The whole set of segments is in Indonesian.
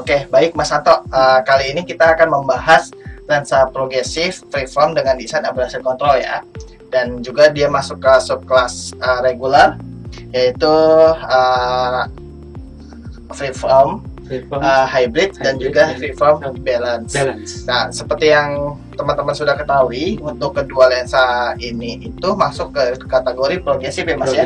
Oke, baik Mas Santo. Kali ini kita akan membahas lensa progresif freeform dengan desain abrasi control ya. Dan juga dia masuk ke subkelas regular, yaitu freeform, hybrid, dan juga freeform balance. Nah, seperti yang teman-teman sudah ketahui, untuk kedua lensa ini itu masuk ke kategori progresif ya Mas ya.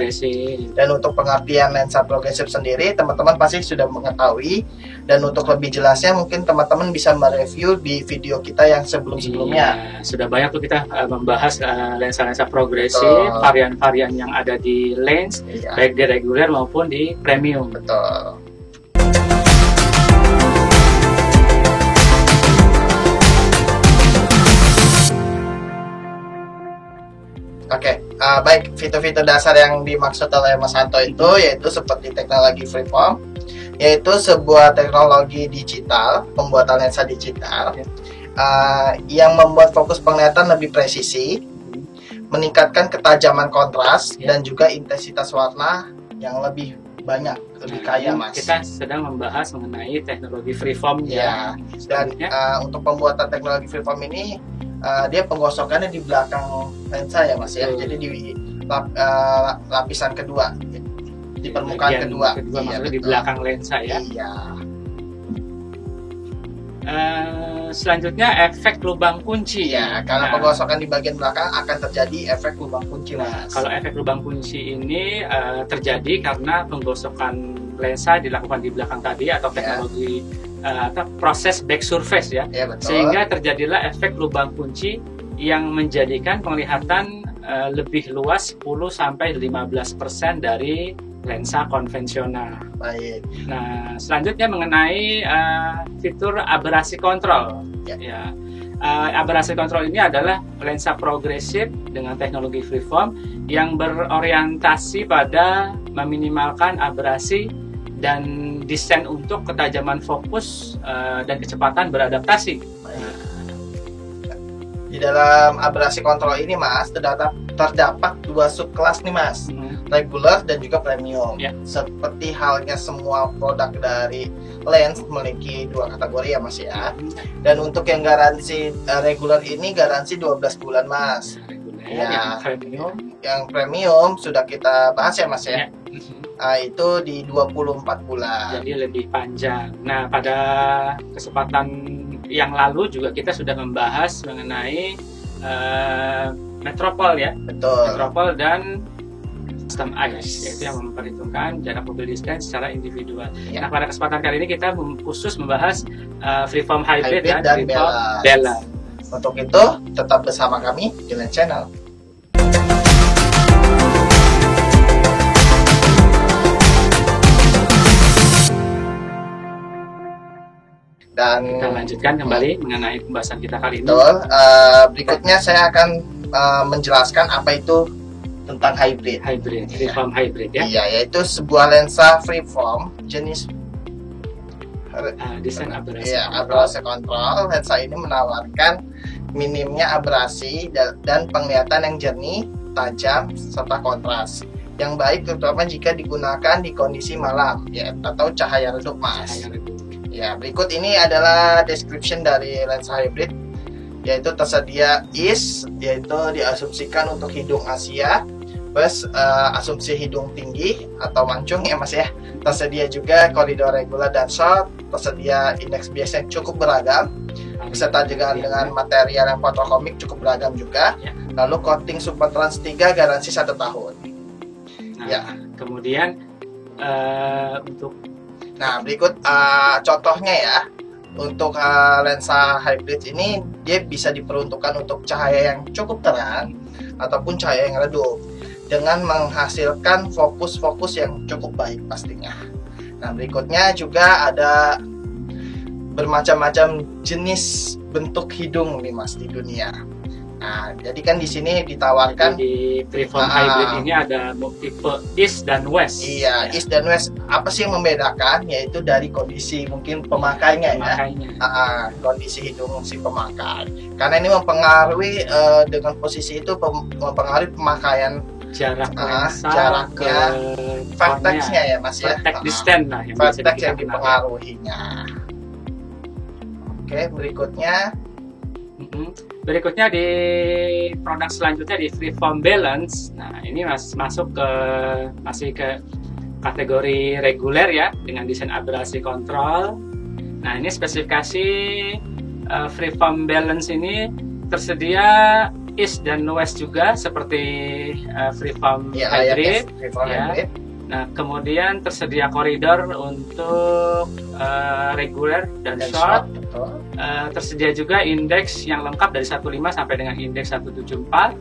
Dan untuk pengertian lensa progresif sendiri, teman-teman pasti sudah mengetahui. Dan untuk lebih jelasnya, mungkin teman-teman bisa mereview di video kita yang sebelum-sebelumnya. Sudah banyak tuh kita membahas lensa-lensa progresif, varian-varian yang ada di lens, baik di reguler maupun di premium. Betul. Oke, baik, fitur-fitur dasar yang dimaksud oleh Mas Santo itu yaitu seperti teknologi freeform, yaitu sebuah teknologi digital, pembuatan lensa digital yang membuat fokus penglihatan lebih presisi, meningkatkan ketajaman kontras, dan juga intensitas warna yang lebih banyak, lebih kaya Mas. Kita sedang membahas mengenai teknologi freeform ya. Dan untuk pembuatan teknologi freeform ini dia penggosokannya di belakang lensa ya Mas ya. Jadi di lapisan kedua, di permukaan kedua maksudnya di belakang lensa ya. Iya. Selanjutnya efek lubang kunci. Ya, kalau penggosokan di bagian belakang akan terjadi efek lubang kunci Mas. Kalau efek lubang kunci ini terjadi karena penggosokan lensa dilakukan di belakang tadi atau teknologi atau proses back surface ya, sehingga terjadilah efek lubang kunci yang menjadikan penglihatan lebih luas 10-15% dari lensa konvensional. Baik. Nah, selanjutnya mengenai fitur abrasi control. Abrasi control ini adalah lensa progresif dengan teknologi freeform yang berorientasi pada meminimalkan abrasi dan desain untuk ketajaman fokus dan kecepatan beradaptasi. Di dalam abrasi kontrol ini Mas, terdapat dua subkelas nih Mas, regular dan juga premium. Seperti halnya semua produk dari lens memiliki dua kategori ya Mas ya. Dan untuk yang garansi regular ini garansi 12 bulan Mas. Yang premium sudah kita bahas ya Mas ya. Itu di 24 bulan. Jadi lebih panjang. Nah, pada kesempatan yang lalu juga kita sudah membahas mengenai metropol ya. Betul. Metropol dan custom eyes, yaitu yang memperhitungkan jarak mobil display secara individual. Nah, pada kesempatan kali ini kita khusus membahas freeform hybrid dan freeform balance. Untuk itu, tetap bersama kami di Lens Channel. Dan kita lanjutkan kembali mengenai pembahasan kita kali ini. Betul. Berikutnya saya akan menjelaskan apa itu tentang hybrid. Freeform hybrid ya. Iya, yaitu sebuah lensa freeform jenis desain abrasi control. Lensa ini menawarkan minimnya abrasi dan penglihatan yang jernih, tajam, serta kontras yang baik, terutama jika digunakan di kondisi malam ya, atau cahaya redup Mas. Ya, berikut ini adalah description dari lensa hybrid, yaitu tersedia IS, yaitu diasumsikan untuk hidung Asia, plus asumsi hidung tinggi atau mancung ya Mas ya. Tersedia juga koridor regular dan short, tersedia indeks bias yang cukup beragam, beserta juga dengan material yang fotokomik cukup beragam juga. Lalu coating Super Trans 3 garansi 1 tahun. Kemudian berikut contohnya ya. Untuk lensa hybrid ini dia bisa diperuntukkan untuk cahaya yang cukup terang ataupun cahaya yang redup dengan menghasilkan fokus-fokus yang cukup baik pastinya. Nah, berikutnya juga ada bermacam-macam jenis bentuk hidung nih Mas di dunia. Nah, jadi kan di sini ditawarkan di freeform hybrid ini ada tipe East dan West. Iya, East dan West. Apa sih yang membedakan? Yaitu dari kondisi mungkin pemakainya. Kondisi hidung si pemakai. Karena ini mempengaruhi dengan posisi itu mempengaruhi pemakaian jarak lensa, jaraknya, vertexnya ya Mas ya. Vertex distance lah yang vertex yang dipengaruhinya. Oke, berikutnya. Berikutnya di produk selanjutnya di Freeform Balance. Nah, ini masuk masih ke kategori reguler ya, dengan desain abrasi kontrol. Nah, ini spesifikasi Freeform Balance ini tersedia East dan West juga seperti Freeform Hybrid. Hybrid. Nah, kemudian tersedia koridor untuk reguler dan short. Tersedia juga indeks yang lengkap dari 15 sampai dengan indeks 174.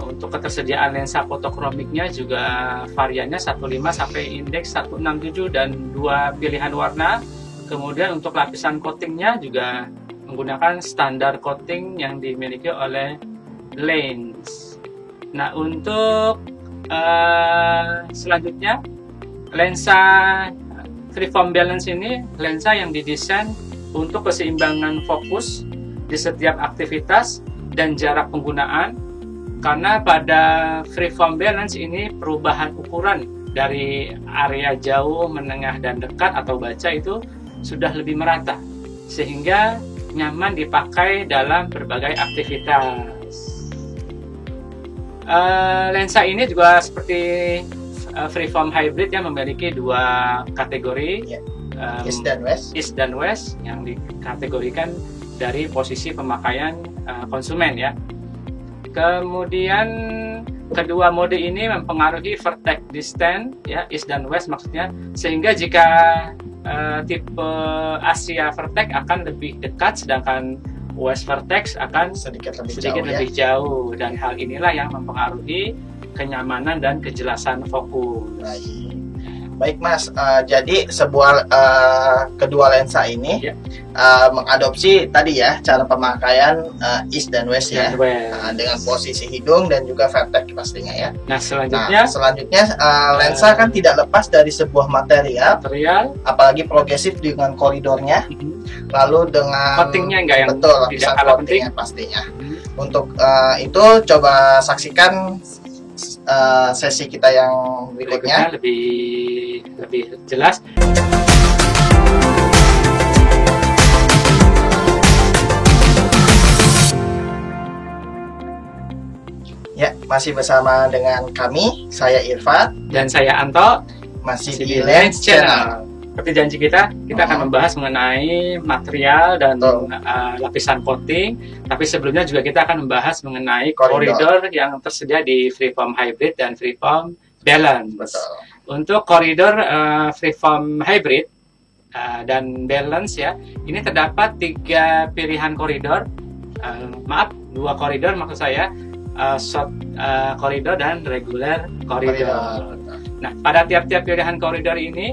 Untuk ketersediaan lensa fotokromiknya juga variannya 15 sampai indeks 167 dan 2 pilihan warna. Kemudian untuk lapisan coatingnya juga menggunakan standar coating yang dimiliki oleh Lens. Nah, untuk selanjutnya lensa Freeform Balance ini lensa yang didesain untuk keseimbangan fokus di setiap aktivitas dan jarak penggunaan, karena pada Freeform Balance ini perubahan ukuran dari area jauh, menengah, dan dekat atau baca itu sudah lebih merata sehingga nyaman dipakai dalam berbagai aktivitas. Lensa ini juga seperti Freeform Hybrid yang memiliki 2 kategori, East dan West yang dikategorikan dari posisi pemakaian konsumen ya. Kemudian kedua mode ini mempengaruhi vertex distance ya, East dan West maksudnya, sehingga jika tipe Asia vertex akan lebih dekat sedangkan West vertex akan sedikit lebih jauh, dan hal inilah yang mempengaruhi kenyamanan dan kejelasan fokus. Baik Mas, jadi kedua lensa ini mengadopsi tadi ya cara pemakaian East dan West ya, dengan posisi hidung dan juga vertex pastinya ya. Nah selanjutnya lensa kan tidak lepas dari sebuah material, apalagi progresif dengan koridornya, lalu dengan coatingnya enggak yang lapisan coatingnya pastinya. Untuk itu coba saksikan sesi kita yang berikutnya lebih jelas. Ya, masih bersama dengan kami, saya Irfan dan saya Anto, masih di Lens Channel. Seperti janji kita akan membahas mengenai material dan lapisan coating. Tapi sebelumnya juga kita akan membahas mengenai koridor yang tersedia di Freeform Hybrid dan Freeform Balance. Untuk koridor Freeform Hybrid dan Balance ya, ini terdapat 3 pilihan koridor. 2 koridor maksud saya, short koridor dan regular koridor. Nah, pada tiap-tiap pilihan koridor ini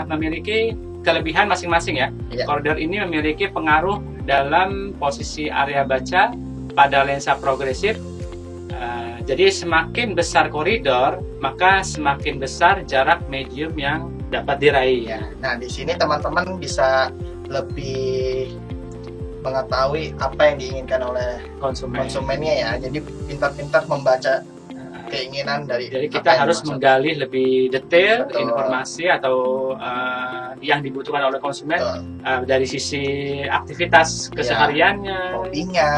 memiliki kelebihan masing-masing ya. Koridor ini memiliki pengaruh dalam posisi area baca pada lensa progresif. Jadi semakin besar koridor, maka semakin besar jarak medium yang dapat diraih. Nah, di sini teman-teman bisa lebih mengetahui apa yang diinginkan oleh konsumennya ya. Jadi pintar-pintar membaca keinginan dari. Jadi kita harus menggali lebih detail informasi atau yang dibutuhkan oleh konsumen dari sisi aktivitas kesehariannya, hobinya,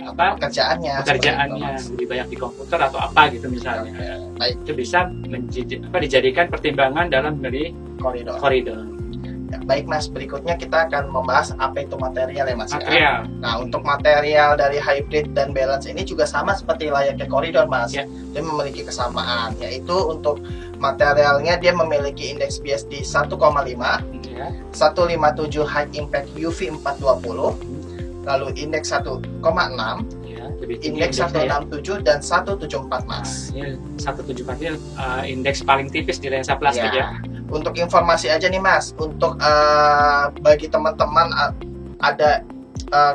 pekerjaannya, lebih banyak di komputer atau apa gitu misalnya. Itu bisa dijadikan pertimbangan dalam memilih koridor. Baik Mas, berikutnya kita akan membahas apa itu material ya Mas. Material. Nah, untuk material dari hybrid dan balance ini juga sama seperti layaknya koridor Mas. Dia memiliki kesamaan, yaitu untuk materialnya dia memiliki indeks BSD 1,5, 157 high impact UV 420, lalu indeks 1,6, indeks 167 dan 174 Mas. 174 ini indeks paling tipis di lensa plastik ya. Untuk informasi aja nih Mas, untuk bagi teman-teman ada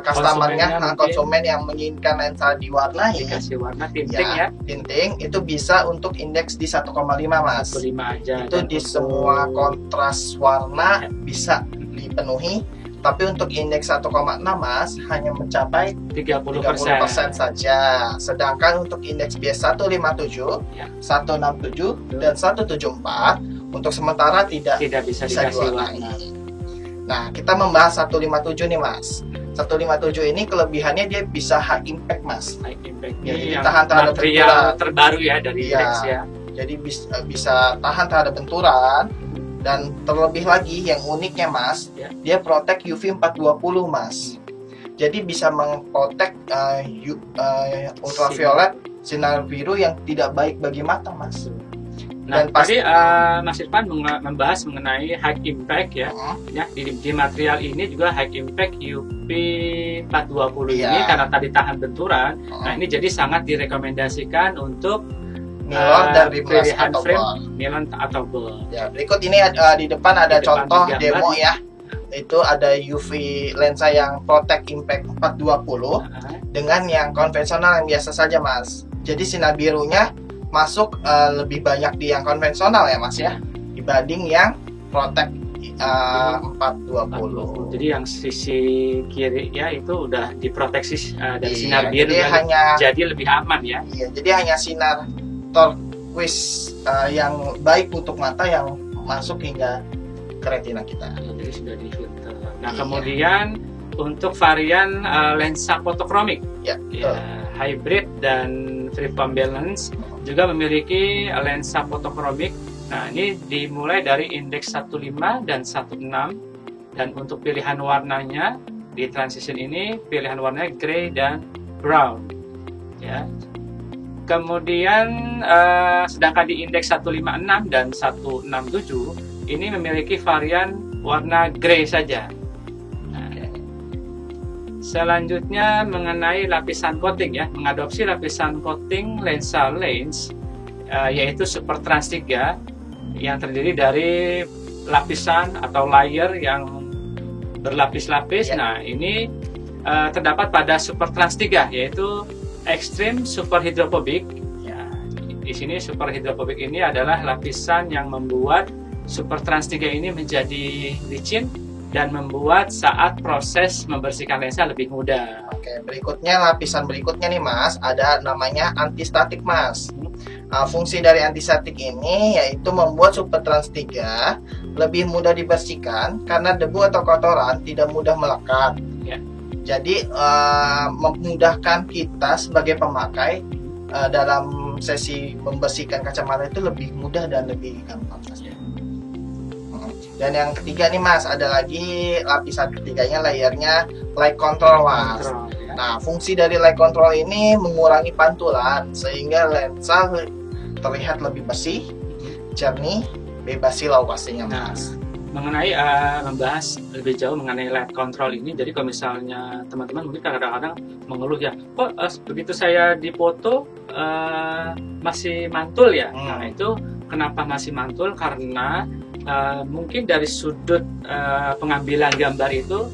customernya, konsumen yang menginginkan lensa diwarnai, dikasih warna tinting tinting, itu bisa untuk indeks di 1,5 Mas. 1,5 aja. Itu di semua kontras warna bisa dipenuhi. Tapi untuk indeks 1,6 Mas hanya mencapai 30% saja. Sedangkan untuk indeks bias 157, 167 dan 174 untuk sementara tidak bisa dikasih warna. Nah, kita membahas 157 nih Mas. 157 ini kelebihannya dia bisa high impact Mas. High impact. Jadi tahan terhadap material benturan terbaru ya dari Index ya. Jadi bisa tahan terhadap benturan, dan terlebih lagi yang uniknya Mas, dia protect UV 420 Mas. Jadi bisa mengprotek ultraviolet, sinar biru yang tidak baik bagi mata Mas. Nah, tadi Mas Irfan membahas mengenai high impact ya. Ya di material ini juga high impact UV 420 ini karena tadi tahan benturan. Nah, ini jadi sangat direkomendasikan untuk nilon dan rimless pilihan atau frame ball. nilon atau ball. Ya, berikut ini di depan ada contoh demo ya. Itu ada UV lensa yang protect impact 420 dengan yang konvensional yang biasa saja Mas. Jadi sinar birunya masuk lebih banyak di yang konvensional ya Mas ya, dibanding yang protect 420. Jadi yang sisi kiri ya itu udah diproteksi dari sinar biru, jadi lebih aman ya. Iya, jadi hanya sinar turquoise yang baik untuk mata yang masuk hingga ke retina kita. Jadi sudah difilter. Nah, kemudian untuk varian lensa fotokromik, hybrid dan freeform balance juga memiliki lensa fotokromik. Nah, ini dimulai dari indeks 15 dan 16, dan untuk pilihan warnanya di transition ini pilihan warnanya gray dan brown ya. Kemudian sedangkan di indeks 156 dan 167 ini memiliki varian warna gray saja. Selanjutnya mengenai lapisan coating ya, mengadopsi lapisan coating lensa lens yaitu Super Trans 3 yang terdiri dari lapisan atau layer yang berlapis-lapis. Nah, ini terdapat pada Super Trans 3 yaitu Extreme Super Hydrophobic. Ya, di sini Super Hydrophobic ini adalah lapisan yang membuat Super Trans 3 ini menjadi licin dan membuat saat proses membersihkan lensa lebih mudah. Oke, berikutnya lapisan berikutnya nih Mas, ada namanya antistatik Mas. Fungsi dari antistatik ini yaitu membuat Super Trans 3 lebih mudah dibersihkan karena debu atau kotoran tidak mudah melekat. Ya. Jadi memudahkan kita sebagai pemakai dalam sesi membersihkan kacamata itu lebih mudah dan lebih gampang. Dan yang ketiga nih Mas, ada lagi lapisan ketiganya, layernya light control Mas. Nah, fungsi dari light control ini mengurangi pantulan sehingga lensa terlihat lebih bersih, jernih, bebas silau pastinya Mas. Mengenai membahas lebih jauh mengenai light control ini, jadi kalau misalnya teman-teman mungkin kadang-kadang mengeluh ya, kok begitu saya dipoto masih mantul ya. Nah, itu kenapa masih mantul? Karena mungkin dari sudut pengambilan gambar itu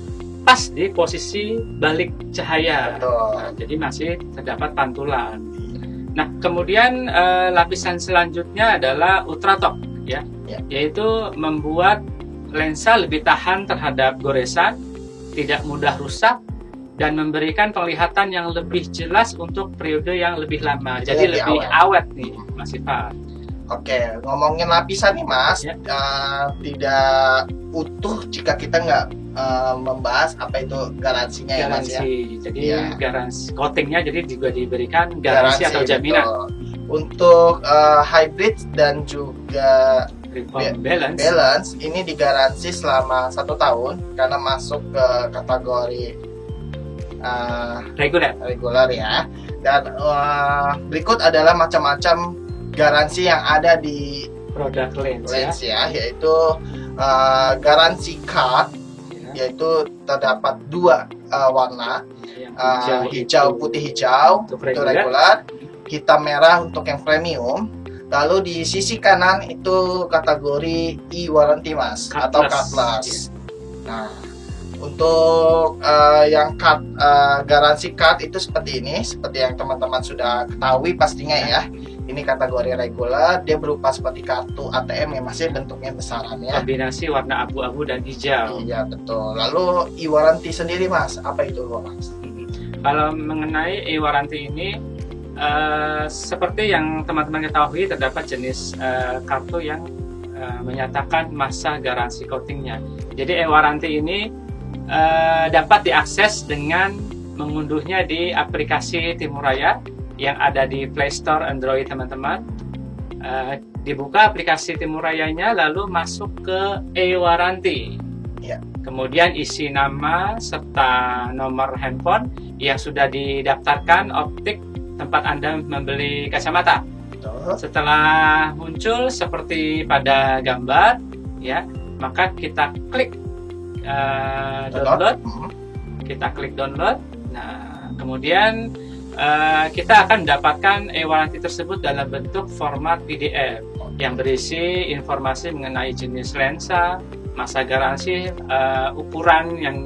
pas di posisi balik cahaya. Nah, jadi masih terdapat pantulan. Nah, kemudian lapisan selanjutnya adalah ultratop ya, yaitu membuat lensa lebih tahan terhadap goresan, tidak mudah rusak, dan memberikan penglihatan yang lebih jelas untuk periode yang lebih lama. Jadi lebih awet nih Mas Irfan. Oke, ngomongin lapisan nih Mas, tidak utuh jika kita nggak membahas apa itu garansinya ya Mas ya. Jadi garansi coatingnya jadi juga diberikan garansi atau jaminan. Betul. Untuk hybrid dan juga balance ini digaransi selama 1 tahun karena masuk ke kategori reguler ya. Dan berikut adalah macam-macam garansi yang ada di produk lens ya, yaitu garansi card, yaitu terdapat 2 warna, hijau putih hijau itu regular, hitam merah untuk yang premium. Lalu di sisi kanan itu kategori e-warranty Mas, atau cardless. Nah, untuk yang card, garansi card itu seperti ini, seperti yang teman-teman sudah ketahui pastinya ya. Ini kategori regular, dia berupa seperti kartu ATM yang masih bentuknya besarannya. Kombinasi warna abu-abu dan hijau. Iya betul. Lalu e-warranty sendiri Mas, apa itu Mas? Kalau mengenai e-warranty ini, seperti yang teman-teman ketahui terdapat jenis kartu yang menyatakan masa garansi coatingnya. Jadi e-warranty ini dapat diakses dengan mengunduhnya di aplikasi Timuraya yang ada di Play Store Android teman-teman. Dibuka aplikasi Timurayanya, lalu masuk ke e-warranty. Ya. Kemudian isi nama serta nomor handphone yang sudah didaftarkan optik tempat Anda membeli kacamata. Betul. Setelah muncul seperti pada gambar, ya, maka kita klik download. Kita klik download. Nah, kemudian kita akan mendapatkan e-warranty tersebut dalam bentuk format PDF yang berisi informasi mengenai jenis lensa, masa garansi, ukuran yang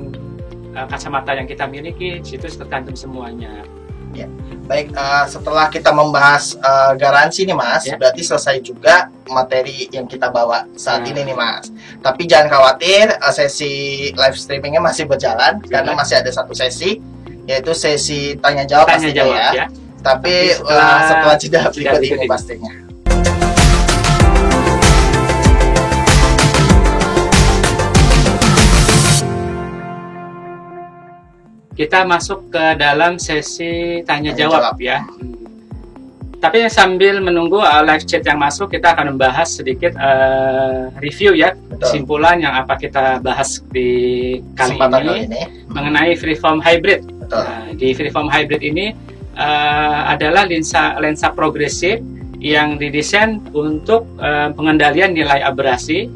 kacamata yang kita miliki, situ tercantum semuanya. Ya. Baik, setelah kita membahas garansi nih Mas, ya, berarti selesai juga materi yang kita bawa saat ini nih Mas. Tapi jangan khawatir, sesi live streamingnya masih berjalan karena masih ada satu sesi, yaitu sesi tanya jawab pastinya ya. Tapi setelah jeda berikut ini pastinya. Kita masuk ke dalam sesi tanya jawab ya. Tapi sambil menunggu live chat yang masuk, kita akan membahas sedikit review ya. Betul. Kesimpulan yang apa kita bahas di kali ini mengenai freeform hybrid. Nah, di freeform hybrid ini adalah lensa progresif yang didesain untuk pengendalian nilai abrasi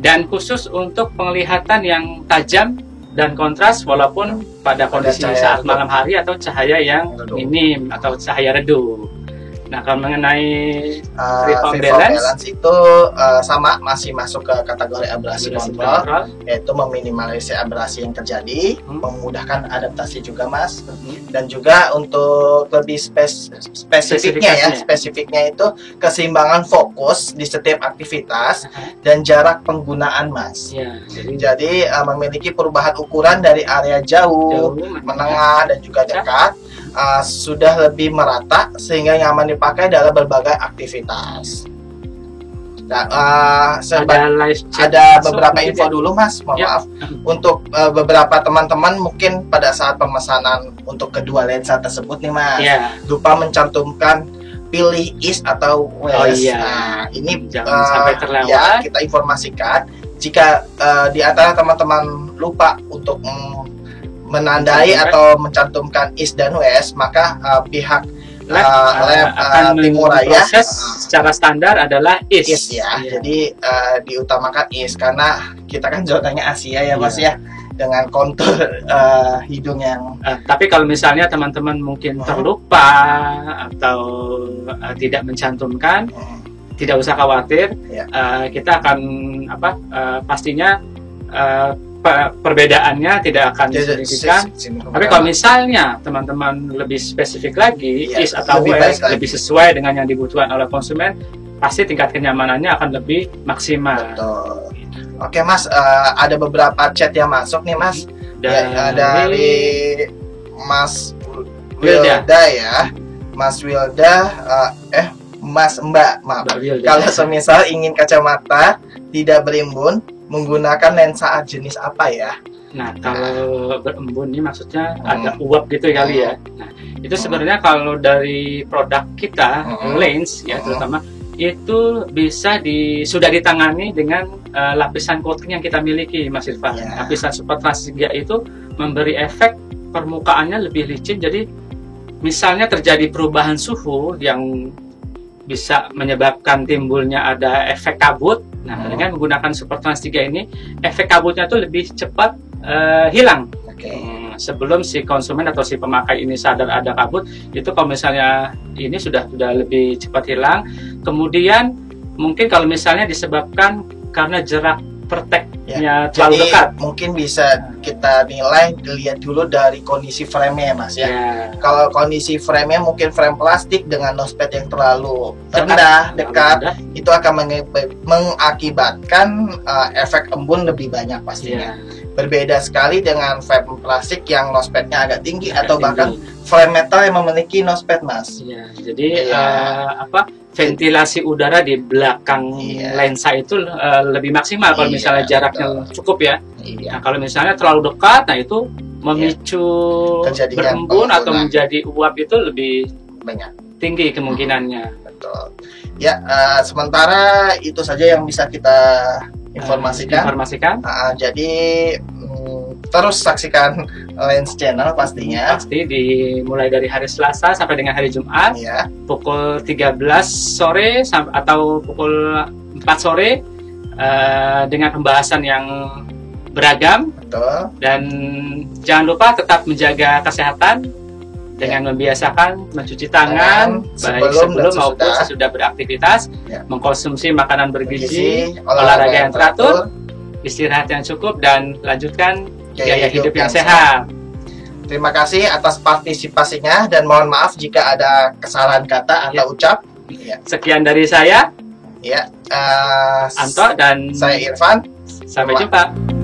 dan khusus untuk penglihatan yang tajam dan kontras walaupun pada kondisi saat malam hari atau cahaya yang minim atau cahaya redup. Nah, kalau mengenai freeform balance itu sama, masih masuk ke kategori abrasi kontrol, yaitu meminimalisir abrasi yang terjadi, memudahkan adaptasi juga Mas, dan juga untuk lebih spesifiknya itu keseimbangan fokus di setiap aktivitas dan jarak penggunaan Mas. Jadi memiliki perubahan ukuran dari area jauh, menengah dan juga dekat. Sudah lebih merata sehingga nyaman dipakai dalam berbagai aktivitas. Nah, ada beberapa info dulu Mas, maaf. Untuk beberapa teman-teman mungkin pada saat pemesanan untuk kedua lensa tersebut nih Mas, lupa mencantumkan pilih IS atau WS. Nah, ini jangan sampai terlewat. Ya, kita informasikan jika di antara teman-teman lupa untuk menandai atau mencantumkan IS dan WS, maka pihak lab akan Timuraya secara standar adalah IS ya. Jadi diutamakan IS karena kita kan zonanya Asia ya Mas ya, dengan kontur hidung yang tapi kalau misalnya teman-teman mungkin terlupa atau tidak mencantumkan, tidak usah khawatir, kita akan pastinya perbedaannya tidak akan signifikan. Tapi kalau misalnya teman-teman lebih spesifik lagi, IS atau WS lebih sesuai dengan yang dibutuhkan oleh konsumen, pasti tingkat kenyamanannya akan lebih maksimal. Betul. Oke Mas, ada beberapa chat yang masuk nih Mas. Dari Mas Wilda ya. Mas Wilda, Mas Mbak, maaf. Kalau semisal ingin kacamata tidak berimbun, menggunakan lensa jenis apa ya? Nah, kalau berembun ini maksudnya ada uap gitu kali ya. Nah, itu sebenarnya kalau dari produk kita, lens ya terutama, itu bisa sudah ditangani dengan lapisan coating yang kita miliki Mas Irfan. Lapisan Super Trans 3 itu memberi efek permukaannya lebih licin, jadi misalnya terjadi perubahan suhu yang bisa menyebabkan timbulnya ada efek kabut. Nah, dengan menggunakan Super Trans 3 ini, efek kabutnya itu lebih cepat hilang. Sebelum si konsumen atau si pemakai ini sadar ada kabut, itu kalau misalnya ini sudah lebih cepat hilang. Kemudian mungkin kalau misalnya disebabkan karena jarak perteknya terlalu dekat, mungkin bisa kita nilai dilihat dulu dari kondisi frame-nya Mas ya. Kalau kondisi frame-nya mungkin frame plastik dengan nosepad yang terlalu dekat, itu akan mengakibatkan efek embun lebih banyak pastinya. Berbeda sekali dengan frame plastik yang nospadnya agak tinggi atau bahkan frame metal yang memiliki nosepad Mas. Jadi ventilasi udara di belakang lensa itu lebih maksimal kalau misalnya jaraknya cukup ya. Nah, kalau misalnya terlalu dekat, nah itu memicu berembun atau menjadi uap itu lebih banyak, tinggi kemungkinannya. Betul. Ya, sementara itu saja yang bisa kita informasikan. Jadi terus saksikan Lens Channel pastinya. Pasti dimulai dari hari Selasa sampai dengan hari Jumat, pukul 13 sore atau pukul 4 sore dengan pembahasan yang beragam. Betul. Dan jangan lupa tetap menjaga kesehatan dengan membiasakan mencuci tangan baik sebelum maupun sesudah beraktivitas, mengkonsumsi makanan bergizi, olahraga yang teratur, istirahat yang cukup, dan lanjutkan gaya hidup yang sehat. Terima kasih atas partisipasinya dan mohon maaf jika ada kesalahan kata atau ucap. Sekian dari saya, Anto, dan saya Irfan. Sampai jumpa.